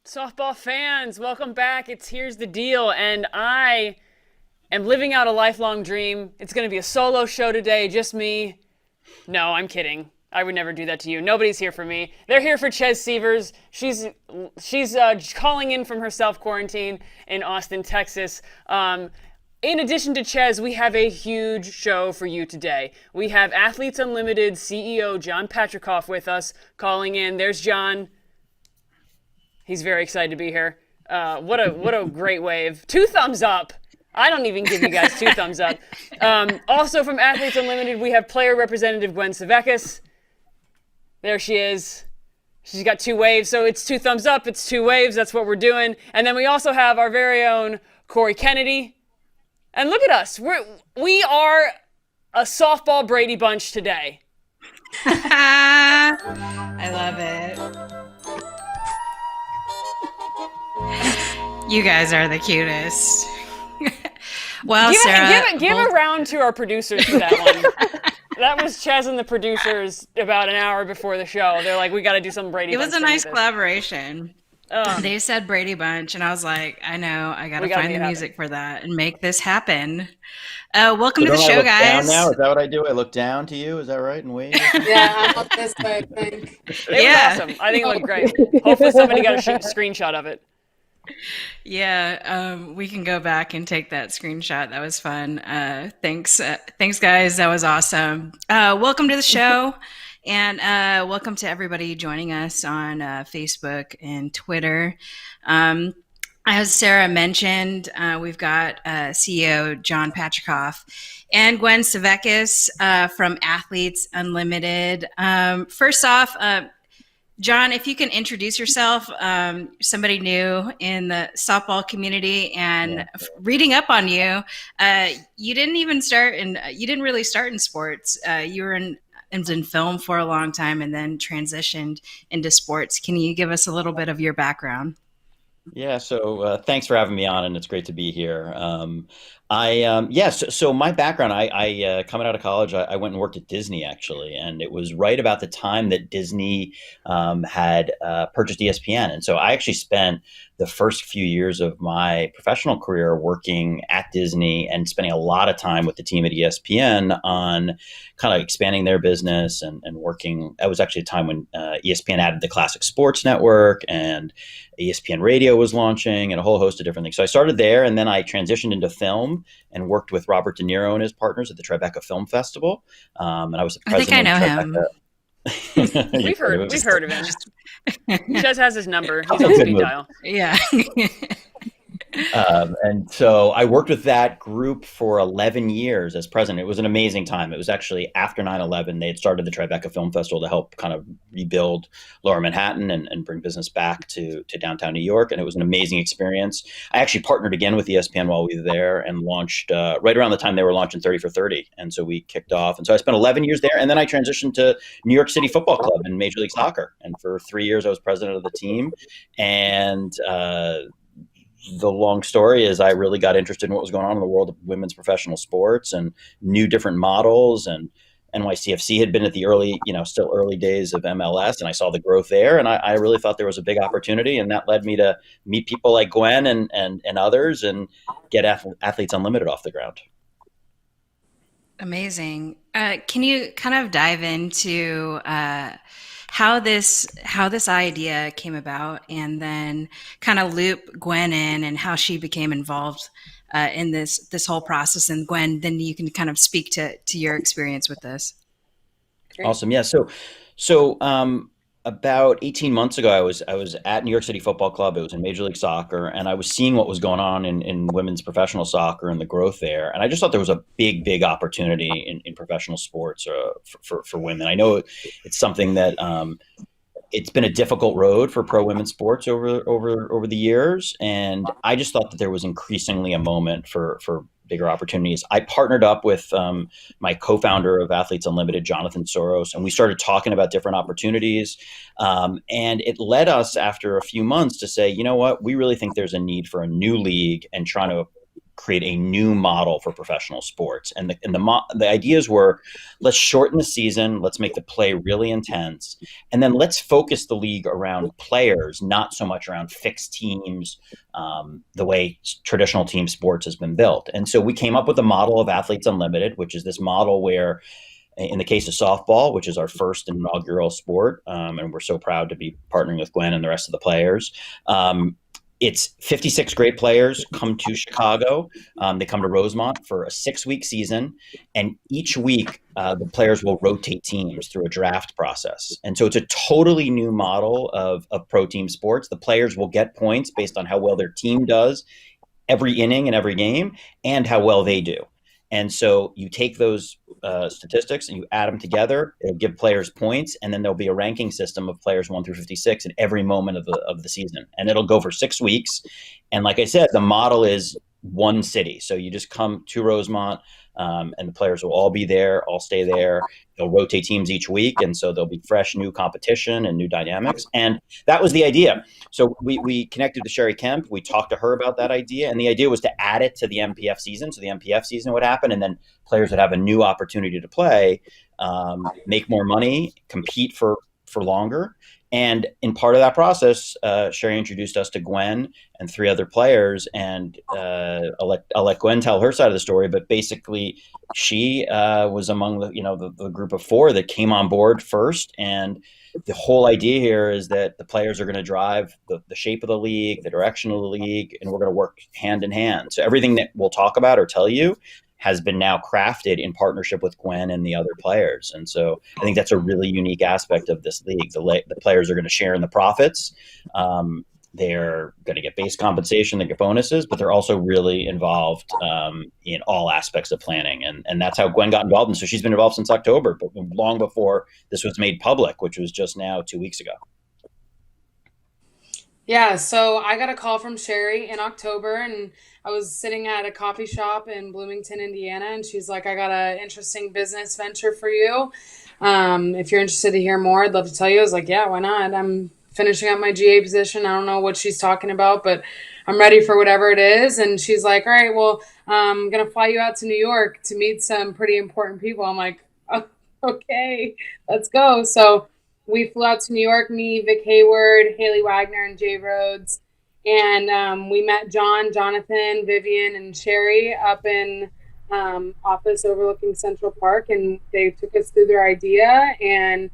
Softball fans, welcome back. Here's the deal, and I am living out a lifelong dream. It's going to be a solo show today, just me. No, I'm kidding. I would never do that to you. Nobody's here for me. They're here for Ches Severs. She's calling in from her self-quarantine in Austin, Texas. In addition to Ches, we have a huge show for you today. We have Athletes Unlimited CEO John Patricof with us calling in. There's John. He's very excited to be here. What a great wave. 2 thumbs up. I don't even give you guys 2 thumbs up. Also from Athletes Unlimited, we have player representative Gwen Savekis. There she is. She's got 2 waves, so it's 2 thumbs up, it's 2 waves, that's what we're doing. And then we also have our very own Corey Kennedy. And look at us. We are a softball Brady Bunch today. I love it. You guys are the cutest. Well, Sarah, give a round to our producers for that one. That was Ches and the producers about an hour before the show. They're like, we got to do some Brady Bunch. It was a nice collaboration. They said Brady Bunch, and I was like, I know, I got to find the music for that and make this happen. Welcome to the show, guys. Down now? Is that what I do? I look down to you? Is that right? And wave? Yeah, I'm up this way, I think. It was awesome. I think it looked great. Hopefully somebody got a screenshot of it. Yeah, we can go back and take that screenshot. That was fun. Thanks, guys. That was awesome. Welcome to the show, and welcome to everybody joining us on Facebook and Twitter. As Sarah mentioned, we've got CEO John Patricof and Gwen Savekis from Athletes Unlimited. First off, John, if you can introduce yourself, somebody new in the softball community, and reading up on you, you didn't really start in sports. You were in film for a long time and then transitioned into sports. Can you give us a little bit of your background? Yeah, so thanks for having me on, and it's great to be here. So my background, I coming out of college, I went and worked at Disney, actually, and it was right about the time that Disney had purchased ESPN. And so I actually spent the first few years of my professional career working at Disney and spending a lot of time with the team at ESPN on kind of expanding their business and working. That was actually a time when ESPN added the Classic Sports Network, and ESPN Radio was launching, and a whole host of different things. So I started there, and then I transitioned into film and worked with Robert De Niro and his partners at the Tribeca Film Festival. And I was the president. I think I know him. We've heard of him. He just has his number. He's on speed dial. Yeah. And so I worked with that group for 11 years as president. It was an amazing time. It was actually after 9/11. They had started the Tribeca Film Festival to help kind of rebuild Lower Manhattan and bring business back to downtown New York. And it was an amazing experience. I actually partnered again with ESPN while we were there and launched right around the time they were launching 30 for 30. And so we kicked off. And so I spent 11 years there. And then I transitioned to New York City Football Club in Major League Soccer. And for 3 years, I was president of the team. And the long story is I really got interested in what was going on in the world of women's professional sports and new different models. And NYCFC had been at the still early days of MLS, and I saw the growth there. And I really thought there was a big opportunity, and that led me to meet people like Gwen and others and get Athletes Unlimited off the ground. Amazing. Can you kind of dive into how this idea came about, and then kind of loop Gwen in and how she became involved in this whole process? And Gwen, then you can kind of speak to your experience with this. Awesome. Yeah. So about 18 months ago, I was at New York City Football Club. It was in Major League Soccer, and I was seeing what was going on in women's professional soccer and the growth there. And I just thought there was a big opportunity in professional sports for women. I know it's something that it's been a difficult road for pro women's sports over the years, and I just thought that there was increasingly a moment for bigger opportunities. I partnered up with my co-founder of Athletes Unlimited, Jonathan Soros, and we started talking about different opportunities. And it led us, after a few months, to say, you know what, we really think there's a need for a new league, and trying to create a new model for professional sports. And the ideas were, let's shorten the season, let's make the play really intense, and then let's focus the league around players, not so much around fixed teams, the way traditional team sports has been built. And so we came up with a model of Athletes Unlimited, which is this model where, in the case of softball, which is our first inaugural sport, and we're so proud to be partnering with Gwen and the rest of the players, it's 56 great players come to Chicago. They come to Rosemont for a 6-week season, and each week the players will rotate teams through a draft process. And so it's a totally new model of pro team sports. The players will get points based on how well their team does every inning and every game, and how well they do. And so you take those statistics and you add them together. It'll give players points, and then there'll be a ranking system of players 1 through 56 in every moment of the season. And it'll go for 6 weeks. And like I said, the model is one city. So you just come to Rosemont, and the players will all be there, all stay there. They'll rotate teams each week, and so there'll be fresh new competition and new dynamics. And that was the idea. So we connected with Sherry Kemp. We talked to her about that idea, and the idea was to add it to the MPF season. So the MPF season would happen, and then players would have a new opportunity to play, make more money, compete for longer. And in part of that process, Sherry introduced us to Gwen and 3 other players. And I'll let Gwen tell her side of the story. But basically, she was among the group of 4 that came on board first. And the whole idea here is that the players are going to drive the shape of the league, the direction of the league, and we're going to work hand in hand. So everything that we'll talk about or tell you has been now crafted in partnership with Gwen and the other players. And so I think that's a really unique aspect of this league. The players are going to share in the profits. They're going to get base compensation, they get bonuses, but they're also really involved in all aspects of planning. And that's how Gwen got involved. And so she's been involved since October, but long before this was made public, which was just now 2 weeks ago. Yeah, so I got a call from Sherry in October, and I was sitting at a coffee shop in Bloomington, Indiana, and she's like, I got an interesting business venture for you. If you're interested to hear more, I'd love to tell you. I was like, yeah, why not? I'm finishing up my GA position. I don't know what she's talking about, but I'm ready for whatever it is. And she's like, all right, well, I'm going to fly you out to New York to meet some pretty important people. I'm like, oh, okay, let's go. So we flew out to New York, me, Vic Hayward, Haley Wagner, and Jay Rhodes. And we met John, Jonathan, Vivian, and Sherry up in office overlooking Central Park. And they took us through their idea and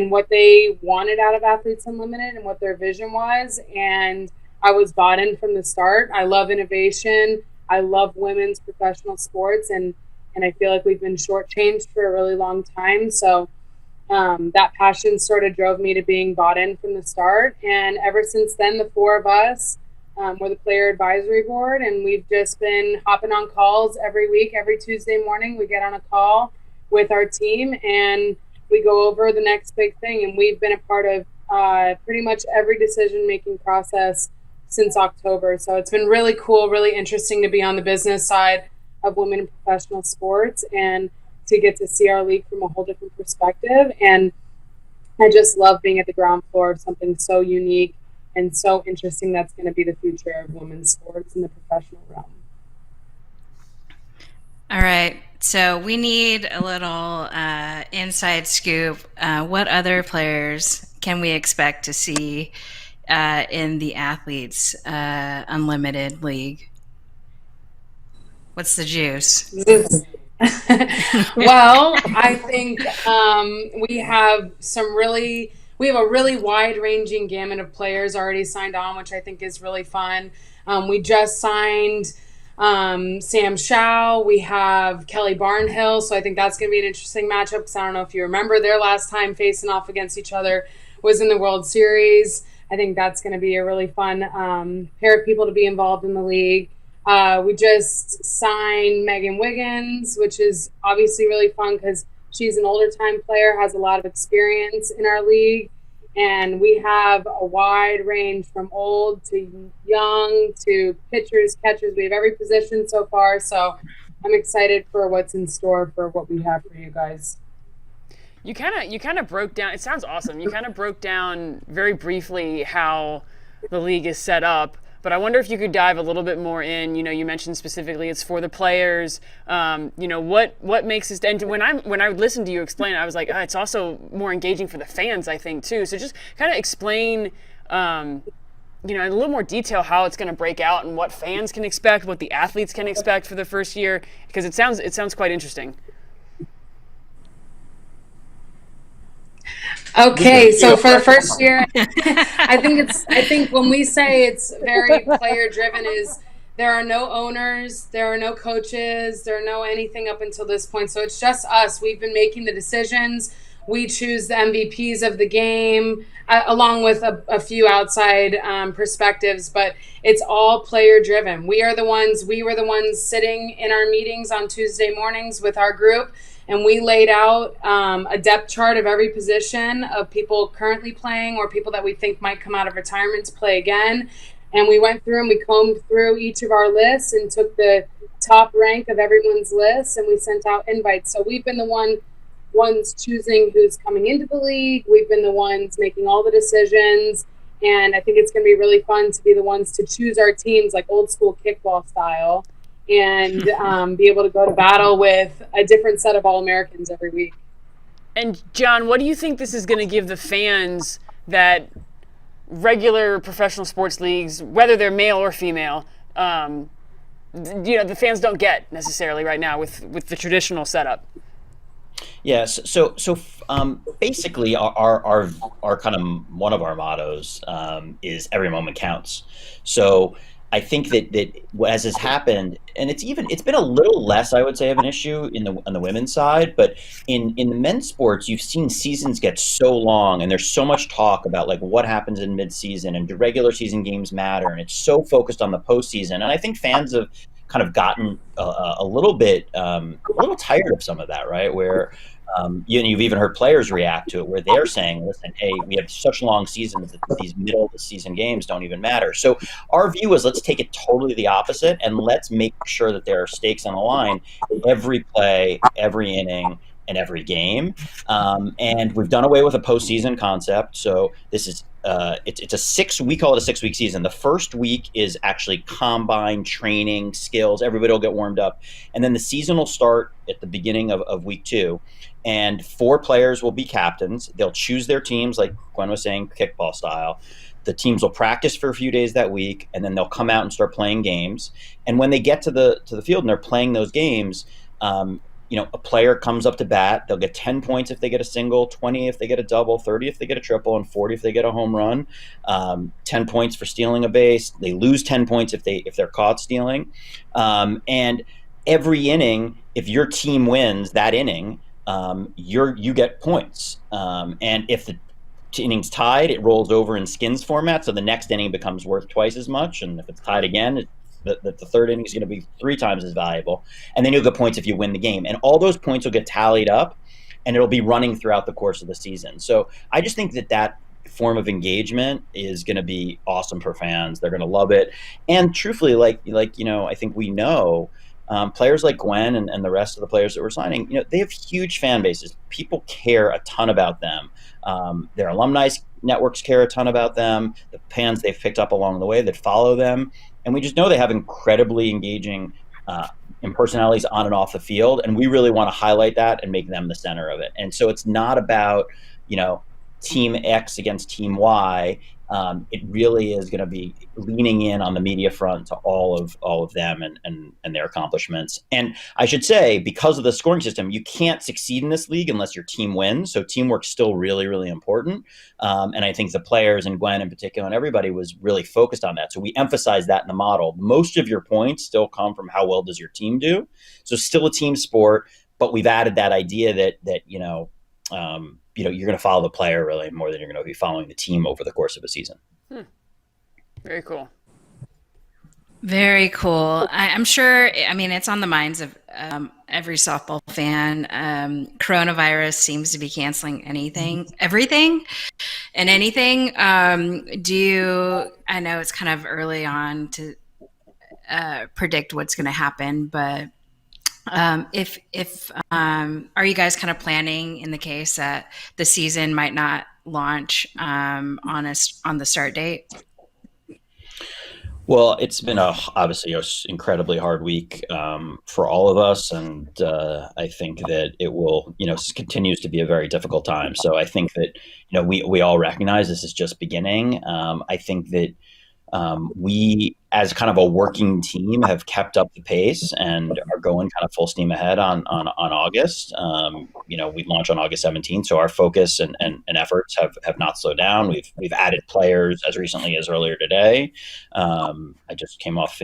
what they wanted out of Athletes Unlimited and what their vision was. And I was bought in from the start. I love innovation. I love women's professional sports. And I feel like we've been shortchanged for a really long time. So that passion sort of drove me to being bought in from the start. And ever since then, the 4 of us were the player advisory board, and we've just been hopping on calls every week. Every Tuesday morning, we get on a call with our team and we go over the next big thing. And we've been a part of pretty much every decision-making process since October. So it's been really cool, really interesting to be on the business side of women in professional sports and to get to see our league from a whole different perspective. And I just love being at the ground floor of something so unique and so interesting that's going to be the future of women's sports in the professional realm. All right. So we need a little inside scoop. What other players can we expect to see in the Athletes Unlimited League? What's the juice? Well, I think we have a really wide-ranging gamut of players already signed on, which I think is really fun. We just signed Sam Shao. We have Kelly Barnhill, so I think that's going to be an interesting matchup because I don't know if you remember their last time facing off against each other was in the World Series. I think that's going to be a really fun pair of people to be involved in the league. We just signed Megan Wiggins, which is obviously really fun because she's an older time player, has a lot of experience in our league. And we have a wide range from old to young to pitchers, catchers. We have every position so far. So I'm excited for what's in store for what we have for you guys. You kind of broke down, it sounds awesome. You kind of broke down very briefly how the league is set up. but I wonder if you could dive a little bit more in. You mentioned specifically it's for the players. What makes this? And when I would listen to you explain it, I was like, it's also more engaging for the fans, I think, too. So just kind of explain. In a little more detail how it's going to break out and what fans can expect, what the athletes can expect for the first year, because it sounds quite interesting. Okay, so for the first year, I think when we say it's very player driven is there are no owners, there are no coaches, there are no anything up until this point. So it's just us. We've been making the decisions. We choose the MVPs of the game, along with a few outside perspectives, but it's all player driven. We were the ones sitting in our meetings on Tuesday mornings with our group, and we laid out a depth chart of every position of people currently playing or people that we think might come out of retirement to play again. And we went through and we combed through each of our lists and took the top rank of everyone's list, and we sent out invites. So we've been the ones choosing who's coming into the league. We've been the ones making all the decisions, and I think it's going to be really fun to be the ones to choose our teams like old school kickball style, and be able to go to battle with a different set of All-Americans every week. And John, what do you think this is going to give the fans that regular professional sports leagues, whether they're male or female, the fans don't get necessarily right now with the traditional setup? Yes. So basically, our kind of one of our mottos is every moment counts. So I think that as has happened, and it's been a little less, I would say, of an issue on the women's side, but in the men's sports, you've seen seasons get so long, and there's so much talk about like what happens in midseason, and do regular season games matter, and it's so focused on the postseason, and I think fans have kind of gotten a little tired of some of that, right? Where you've even heard players react to it, where they're saying, "Listen, hey, we have such long seasons that these middle of the season games don't even matter." So our view is let's take it totally the opposite, and let's make sure that there are stakes on the line every play, every inning, and every game. And we've done away with a postseason concept. So this is we call it a 6-week season. The first week is actually combine training skills. Everybody will get warmed up, and then the season will start at the beginning of week 2. And 4 players will be captains. They'll choose their teams, like Gwen was saying, kickball style. The teams will practice for a few days that week, and then they'll come out and start playing games. And when they get to the field and they're playing those games, a player comes up to bat. They'll get 10 points if they get a single, 20 if they get a double, 30 if they get a triple, and 40 if they get a home run. 10 points for stealing a base. They lose 10 points if they're caught stealing. And every inning, if your team wins that inning, you get points. And if the inning's tied, it rolls over in skins format, so the next inning becomes worth twice as much. And if it's tied again, the third inning is going to be 3 times as valuable. And then you'll get points if you win the game. And all those points will get tallied up, and it'll be running throughout the course of the season. So I just think that form of engagement is going to be awesome for fans. They're going to love it. And truthfully, I think we know players like Gwen and the rest of the players that we're signing, they have huge fan bases. People care a ton about them. Their alumni networks care a ton about them. The fans they've picked up along the way that follow them. And we just know they have incredibly engaging personalities on and off the field. And we really want to highlight that and make them the center of it. And so it's not about, team X against team Y. It really is going to be leaning in on the media front to all of them and their accomplishments. And I should say, because of the scoring system, you can't succeed in this league unless your team wins. So teamwork's still really, really important. And I think the players, and Gwen in particular, and everybody was really focused on that. So we emphasize that in the model. Most of your points still come from how well does your team do. So still a team sport, but we've added that idea that you're going to follow the player really more than you're going to be following the team over the course of a season. Very cool. Very cool. I'm sure, it's on the minds of every softball fan. Coronavirus seems to be canceling everything and anything. I know it's kind of early on to predict what's going to happen, but are you guys kind of planning in the case that the season might not launch on the start date? Well, it's been obviously incredibly hard week for all of us, and I think that it will, continues to be a very difficult time. So I think that we all recognize this is just beginning. I think that we, as kind of a working team, have kept up the pace and are going kind of full steam ahead on August. We launch on August 17th, so our focus and efforts have not slowed down. We've added players as recently as earlier today. I just come off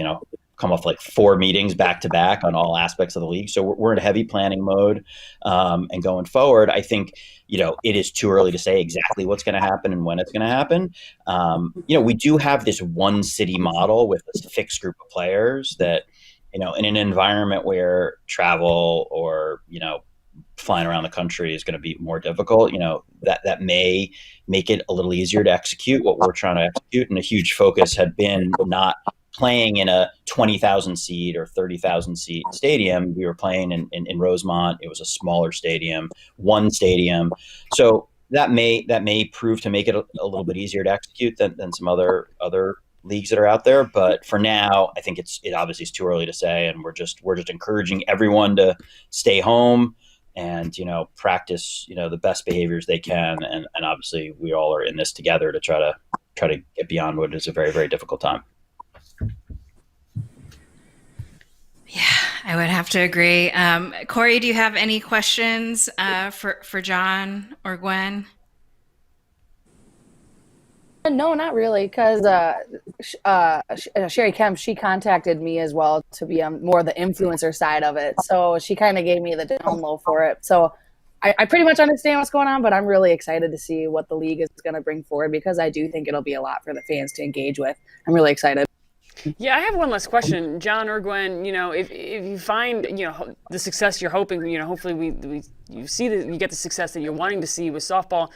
like 4 meetings back to back on all aspects of the league. So we're in heavy planning mode. And going forward, I think, it is too early to say exactly what's going to happen and when it's going to happen. We do have this one city model with this fixed group of players that, in an environment where travel or, flying around the country is going to be more difficult, that may make it a little easier to execute what we're trying to execute. And a huge focus had been not playing in a 20,000 seat or 30,000 seat stadium. We were playing in Rosemont. It was a smaller stadium, one stadium. So that may prove to make it a little bit easier to execute than some other leagues that are out there. But for now, I think it obviously is too early to say, and we're just encouraging everyone to stay home and practice the best behaviors they can. And obviously, we all are in this together to try to get beyond what is a very, very difficult time. Yeah, I would have to agree. Corey, do you have any questions for John or Gwen? No, not really, because Sherry Kemp, she contacted me as well to be more the influencer side of it. So she kind of gave me the down low for it. So I pretty much understand what's going on, but I'm really excited to see what the league is going to bring forward, because I do think it'll be a lot for the fans to engage with. I'm really excited. Yeah, I have one last question, John or Gwen. If you find the success you're hoping, hopefully you get the success that you're wanting to see with softball.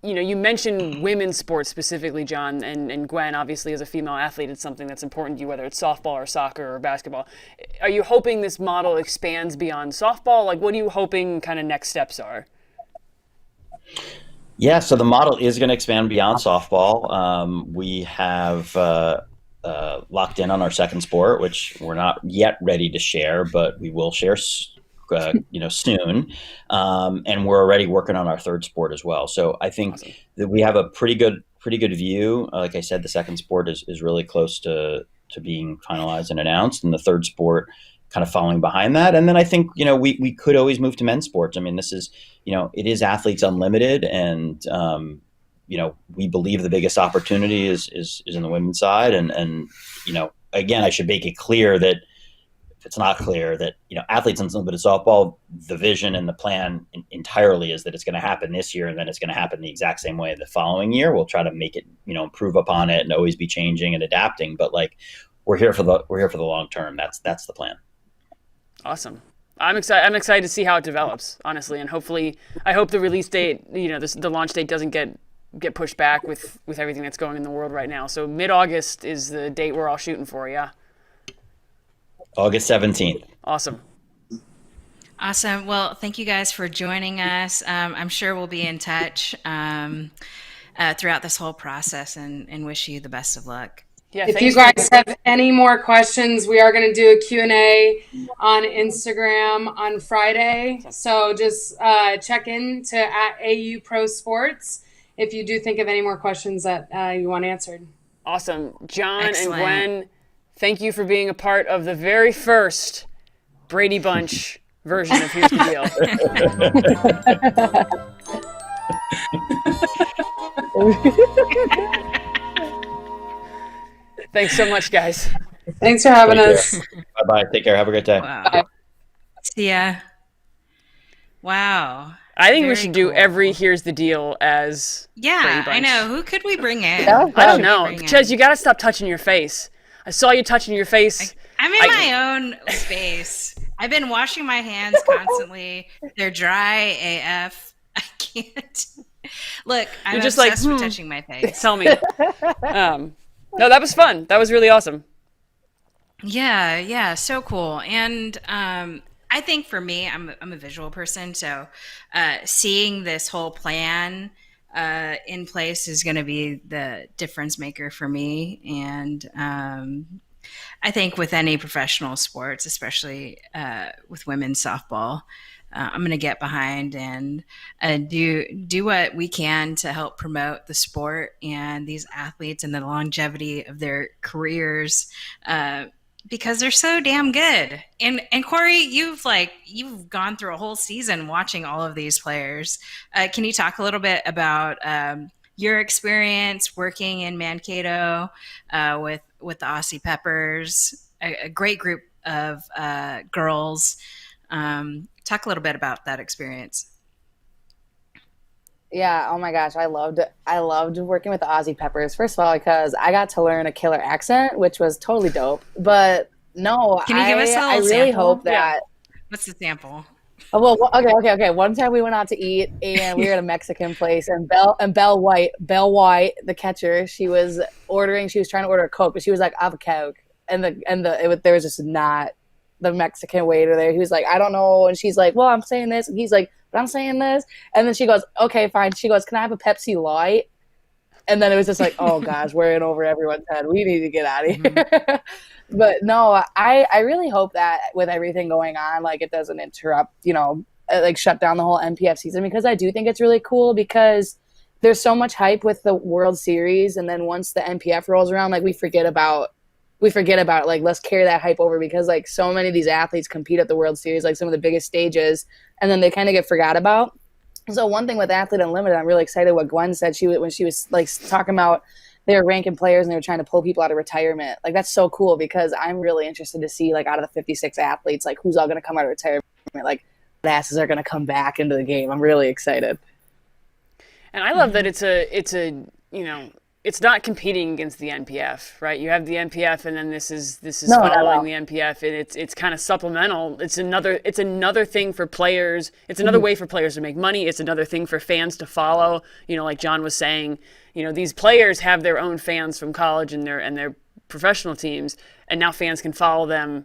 You mentioned women's sports specifically, John, and Gwen. Obviously, as a female athlete, it's something that's important to you, whether it's softball or soccer or basketball. Are you hoping this model expands beyond softball? Like, what are you hoping kind of next steps are? Yeah, so the model is going to expand beyond softball. We have locked in on our second sport, which we're not yet ready to share, but we will share, soon. And we're already working on our third sport as well. So I think that we have a pretty good view. Like I said, the second sport is really close to being finalized and announced, and the third sport kind of following behind that. And then I think, we could always move to men's sports. I mean, this is, it is Athletes Unlimited, and we believe the biggest opportunity is in the women's side. And again, I should make it clear that if it's not clear that, Athletes Unlimited softball, the vision and the plan entirely is that it's going to happen this year, and then it's going to happen the exact same way the following year. We'll try to make it, improve upon it and always be changing and adapting. But we're here for the long term. That's the plan. Awesome. I'm excited to see how it develops, honestly, and hopefully, I hope the release date, the launch date doesn't get pushed back with everything that's going in the world right now. So mid-August is the date we're all shooting for, yeah? August 17th. Awesome. Well, thank you guys for joining us. I'm sure we'll be in touch throughout this whole process, and wish you the best of luck. Yeah, if you guys have any more questions, we are going to do a Q&A on Instagram on Friday. So just check in to @AU Pro Sports if you do think of any more questions that you want answered. Awesome. John Excellent. And Gwen, thank you for being a part of the very first Brady Bunch version of Here's the Deal. Thanks so much, guys. Thanks for having us. Bye-bye. Take care. Have a great day. Wow. See ya. Wow. I think we Very should do cool. every Here's the Deal as Yeah, Brady I Bunch. know. Who could we bring in? Yeah. I don't Who know. should we bring Ches, in? you got to stop touching your face. I saw you touching your face. I'm in my own space. I've been washing my hands constantly. They're dry AF. I can't. Look, I'm You're just obsessed like, with touching my face. Tell me. No, that was fun. That was really awesome. Yeah, so cool. And I think for me, I'm a visual person, so seeing this whole plan in place is going to be the difference maker for me. And I think with any professional sports, especially with women's softball, I'm going to get behind and do what we can to help promote the sport and these athletes and the longevity of their careers, because they're so damn good. And Corey, you've gone through a whole season watching all of these players. Can you talk a little bit about your experience working in Mankato with the Aussie Peppers, a great group of girls? Talk a little bit about that experience. Yeah, oh my gosh, I loved working with the Aussie Peppers. First of all, because I got to learn a killer accent, which was totally dope. But no, Can you give us a I little really sample? hope that. What's the sample? Oh, well, okay. One time we went out to eat and we were at a Mexican place, and Belle White, the catcher, she was trying to order a Coke, but she was like, I have a Coke. There was just not the Mexican waiter there. He was like, I don't know. And she's like, well, I'm saying this. And he's like, but I'm saying this. And then she goes, okay, fine. She goes, can I have a Pepsi Light? And then it was just like, oh gosh, we're in over everyone's head. We need to get out of here. Mm-hmm. But no, I really hope that with everything going on, like it doesn't interrupt, like shut down the whole MPF season, because I do think it's really cool because there's so much hype with the World Series. And then once the MPF rolls around, like we forget about it. Like, let's carry that hype over, because like so many of these athletes compete at the World Series, like some of the biggest stages, and then they kind of get forgot about. So one thing with Athlete Unlimited, I'm really excited what Gwen said. When she was like talking about they were ranking players and they were trying to pull people out of retirement. Like, that's so cool, because I'm really interested to see, like, out of the 56 athletes, like who's all going to come out of retirement, like what asses are going to come back into the game. I'm really excited. And I love that it's it's not competing against the NPF, right? You have the NPF, and then this is following the NPF, and it's kind of supplemental. It's another thing for players. It's another way for players to make money. It's another thing for fans to follow. Like John was saying, these players have their own fans from college and their professional teams, and now fans can follow them,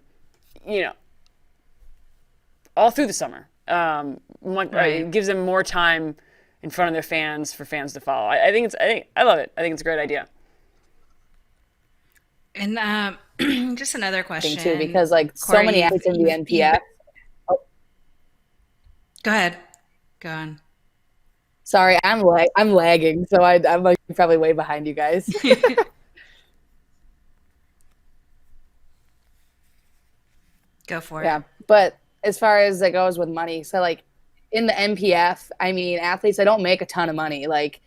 all through the summer. Right. It gives them more time in front of their fans for fans to follow. I love it. I think it's a great idea. And just another question too, because like Corey, so many athletes in the NPF. Go ahead. Go on. Sorry, I'm lagging, so I'm like probably way behind you guys. Go for it. Yeah, but as far as it goes with money, so like in the NPF, I mean, athletes, they don't make a ton of money. Like,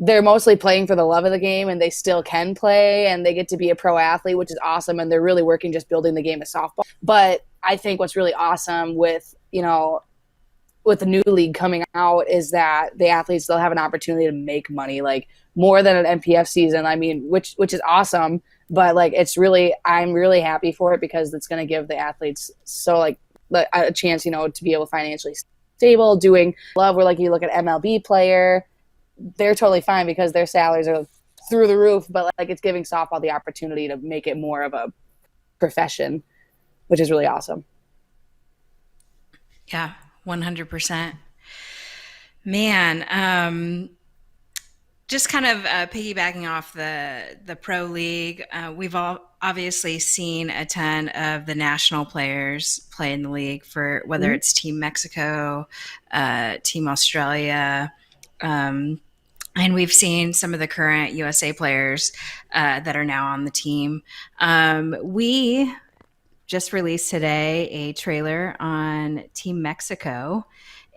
they're mostly playing for the love of the game, and they still can play, and they get to be a pro athlete, which is awesome. And they're really working just building the game of softball. But I think what's really awesome with the new league coming out is that the athletes still have an opportunity to make money, like more than an NPF season. I mean, which is awesome. But like, I'm really happy for it, because it's going to give the athletes a chance, to be able to financially stable, doing love, where like you look at MLB player, they're totally fine because their salaries are through the roof, but like it's giving softball the opportunity to make it more of a profession, which is really awesome. Yeah, 100%. Man, just kind of piggybacking off the pro league, we've all obviously seen a ton of the national players play in the league, for whether it's Team Mexico, Team Australia, and we've seen some of the current USA players that are now on the team. We just released today a trailer on Team Mexico,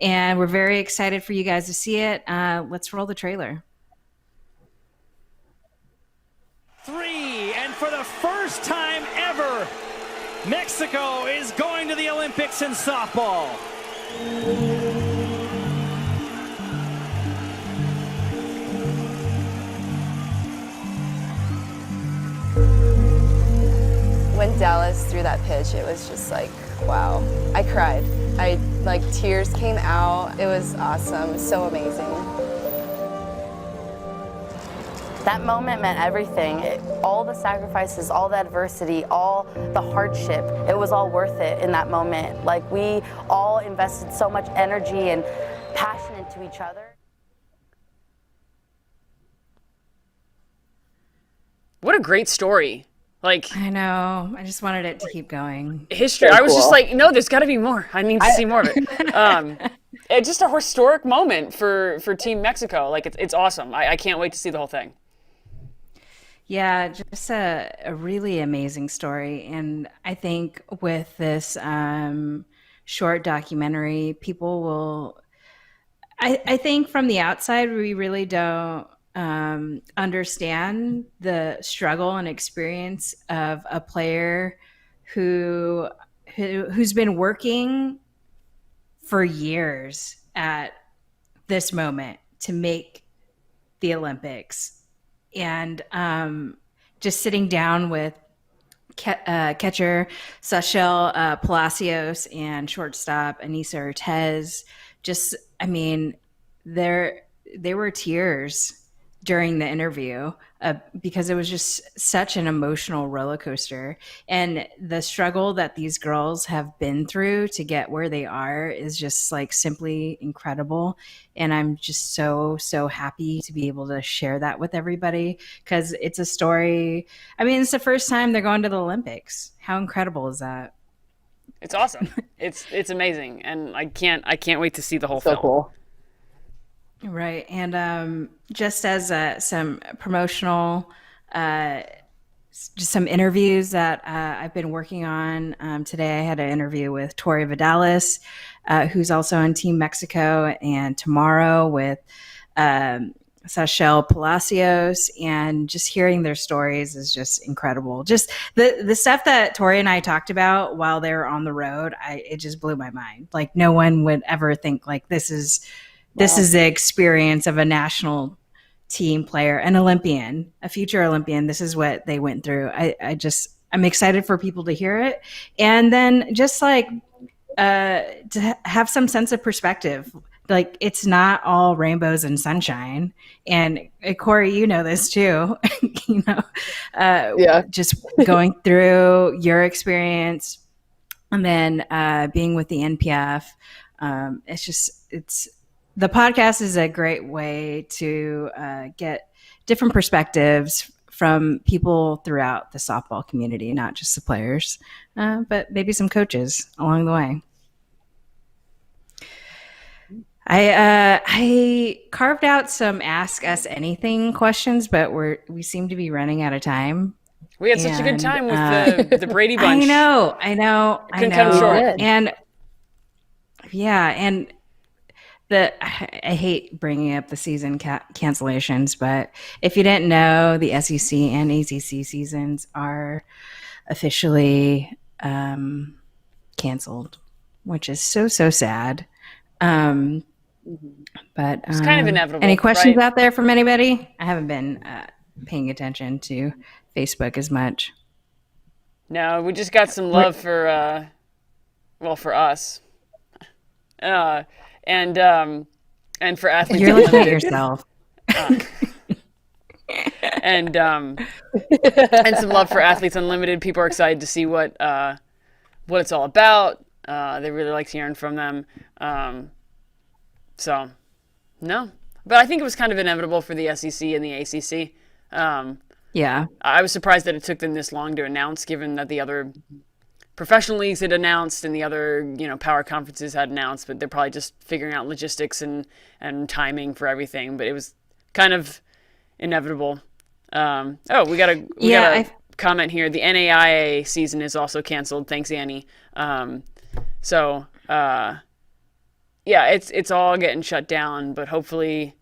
and we're very excited for you guys to see it. Let's roll the trailer. 3, and for the first time ever, Mexico is going to the Olympics in softball. When Dallas threw that pitch, it was just like, wow. I cried. Tears came out. It was awesome. It was so amazing. That moment meant everything. All the sacrifices, all the adversity, all the hardship, it was all worth it in that moment. Like, we all invested so much energy and passion into each other. What a great story. Like, I know. I just wanted it to keep going. history. So I was just cool. like, no, there's got to be more. I need to see more of it. It's just a historic moment for Team Mexico. Like, it's awesome. I can't wait to see the whole thing. Yeah, just a really amazing story. And I think with this short documentary, people will. I think from the outside, we really don't understand the struggle and experience of a player who's been working for years at this moment to make the Olympics, and just sitting down with catcher Sachel Palacios and shortstop Anissa Ortez. Just, I mean, there were tears during the interview because it was just such an emotional roller coaster. And the struggle that these girls have been through to get where they are is just like simply incredible. And I'm just so, so happy to be able to share that with everybody because it's a story. I mean, it's the first time they're going to the Olympics. How incredible is that? It's awesome. It's amazing, and I can't wait to see the whole So film. cool. Right. And just as some promotional, just some interviews that I've been working on. Today I had an interview with Tori Vidalis, who's also on Team Mexico, and tomorrow with Sachel Palacios. And just hearing their stories is just incredible. Just the stuff that Tori and I talked about while they were on the road, it just blew my mind. Like no one would ever think like this is the experience of a national team player, an Olympian, a future Olympian. This is what they went through. I'm excited for people to hear it. And then just like to have some sense of perspective. Like it's not all rainbows and sunshine. And Corey, you know this too, just going through your experience and then being with the NPF. The podcast is a great way to get different perspectives from people throughout the softball community, not just the players, but maybe some coaches along the way. I carved out some Ask Us Anything questions, but we seem to be running out of time. We had such a good time with the Brady Bunch. I know. Couldn't cut it short. And I hate bringing up the season cancellations, but if you didn't know, the SEC and ACC seasons are officially canceled, which is so, so sad. But it's kind of inevitable. Any questions right? out there from anybody? I haven't been paying attention to Facebook as much. No, we just got some love for us. And for athletes. You're looking at yourself. And some love for Athletes Unlimited. People are excited to see what it's all about. They really liked hearing from them. So, no. But I think it was kind of inevitable for the SEC and the ACC. Yeah. I was surprised that it took them this long to announce, given that the other professional leagues had announced and the other, power conferences had announced, but they're probably just figuring out logistics and timing for everything. But it was kind of inevitable. We got a comment here. The NAIA season is also canceled. Thanks, Annie. It's all getting shut down, but hopefully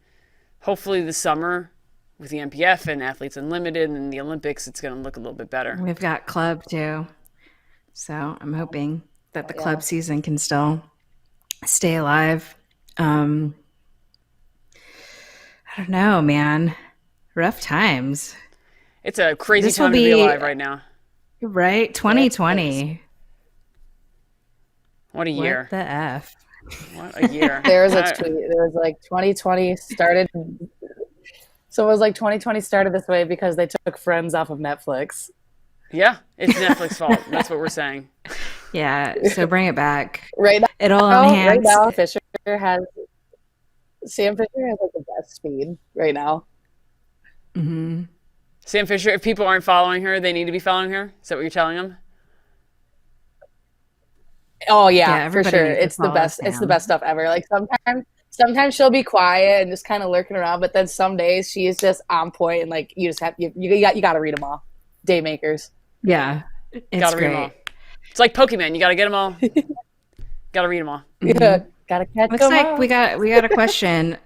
the summer with the NPF and Athletes Unlimited and the Olympics, it's going to look a little bit better. We've got club too. So I'm hoping that the club season can still stay alive. I don't know, man. Rough times. It's a crazy time to be alive right now. Right? 2020. What a year. What the F? What a year. There was a tweet. There was like 2020 started. So it was like 2020 started this way because they took Friends off of Netflix. Yeah, it's Netflix's fault. That's what we're saying. Yeah, so bring it back. Right now, it'll enhance. Right now, Sam Fisher has like the best speed right now. Mm-hmm. Sam Fisher, if people aren't following her, they need to be following her. Is that what you're telling them? Oh Yeah, yeah, for everybody sure. needs to It's the follow best. It's the Sam. best stuff ever. Like sometimes she'll be quiet and just kind of lurking around, but then some days she is just on point, and like you just have you got to read them all. Day makers. Yeah, it's Gotta read them all. great. It's like Pokemon. You gotta get them all. Gotta read them all. Yeah, gotta catch Looks them like all. we got a question.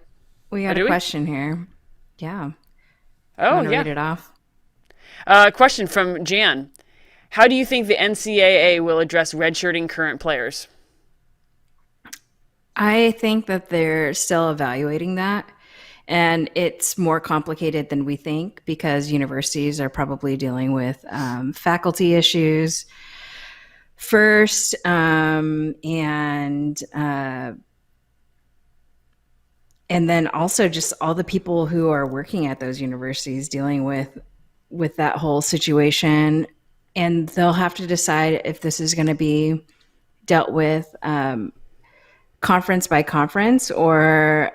We got do a we? question here. Yeah. Oh, Want to yeah. read it off? Question from Jan. How do you think the NCAA will address redshirting current players? I think that they're still evaluating that. And it's more complicated than we think because universities are probably dealing with faculty issues first, and then also just all the people who are working at those universities dealing with that whole situation. And they'll have to decide if this is going to be dealt with conference by conference or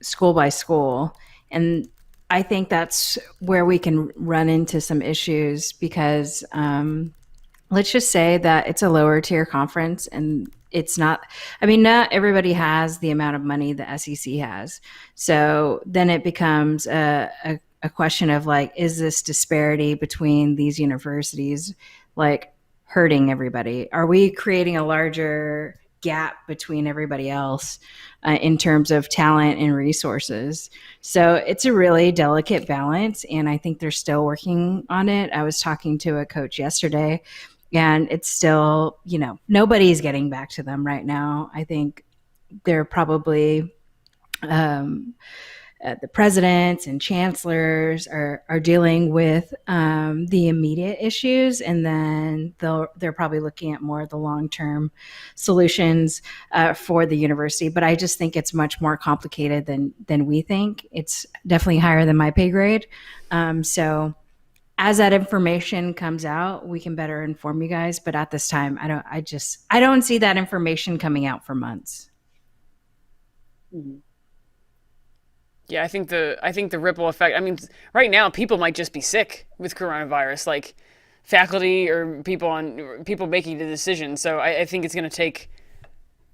school by school. And I think that's where we can run into some issues because let's just say that it's a lower tier conference and it's not, I mean, not everybody has the amount of money the SEC has. So then it becomes a question of like, is this disparity between these universities like hurting everybody? Are we creating a larger gap between everybody else in terms of talent and resources? So it's a really delicate balance, and I think they're still working on it. I was talking to a coach yesterday, and it's still, nobody's getting back to them right now. I think they're probably the presidents and chancellors are dealing with the immediate issues, and then they're probably looking at more of the long-term solutions for the university. But I just think it's much more complicated than we think. It's definitely higher than my pay grade. So as that information comes out, we can better inform you guys. But at this time, I don't see that information coming out for months. Mm-hmm. Yeah, I think the ripple effect. I mean, right now people might just be sick with coronavirus, like faculty or people making the decision. So I think it's going to take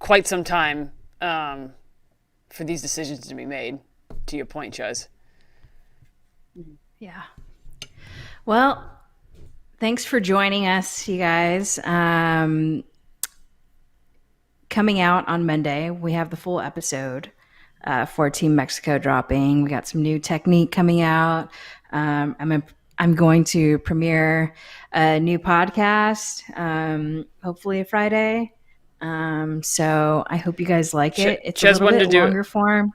quite some time for these decisions to be made. To your point, Chuz. Yeah. Well, thanks for joining us, you guys. Coming out on Monday, we have the full episode for Team Mexico dropping. We got some new technique coming out. I'm going to premiere a new podcast, hopefully a Friday. So I hope you guys like it. It's Ches a little wanted bit to do longer form.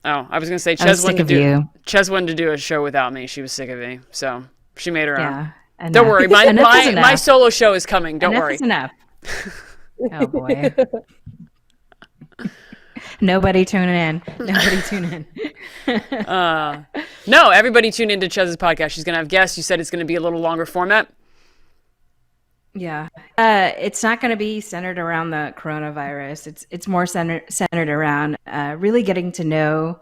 Oh, I was going to say I was sick of you. Ches wanted to do a show without me. She was sick of me, so she made her own. Yeah. Enough. Don't worry, Enough is enough. my solo show is coming. Don't Enough worry. is enough. Oh boy. Nobody tune in. Nobody tune in. No, everybody tune into Chez's podcast. She's going to have guests. You said it's going to be a little longer format. Yeah. It's not going to be centered around the coronavirus. It's more centered around really getting to know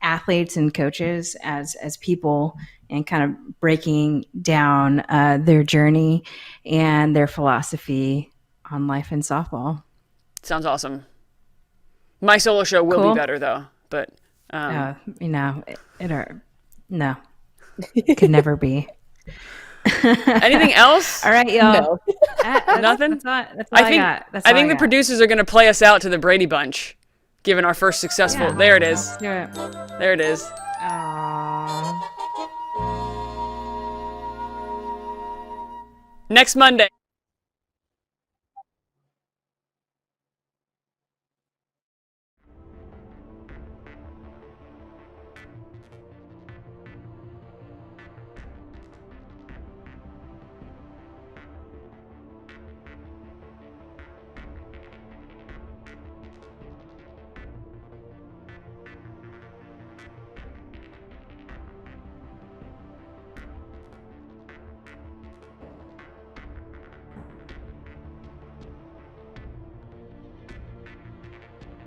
athletes and coaches as people and kind of breaking down their journey and their philosophy on life in softball. Sounds awesome. My solo show will be better though, but no, could never be. Anything else? All right, y'all. No. Nothing. That's all I got. I think the producers are going to play us out to the Brady Bunch, given our first successful. Yeah. There it is. Do it. There it is. Aww. Next Monday.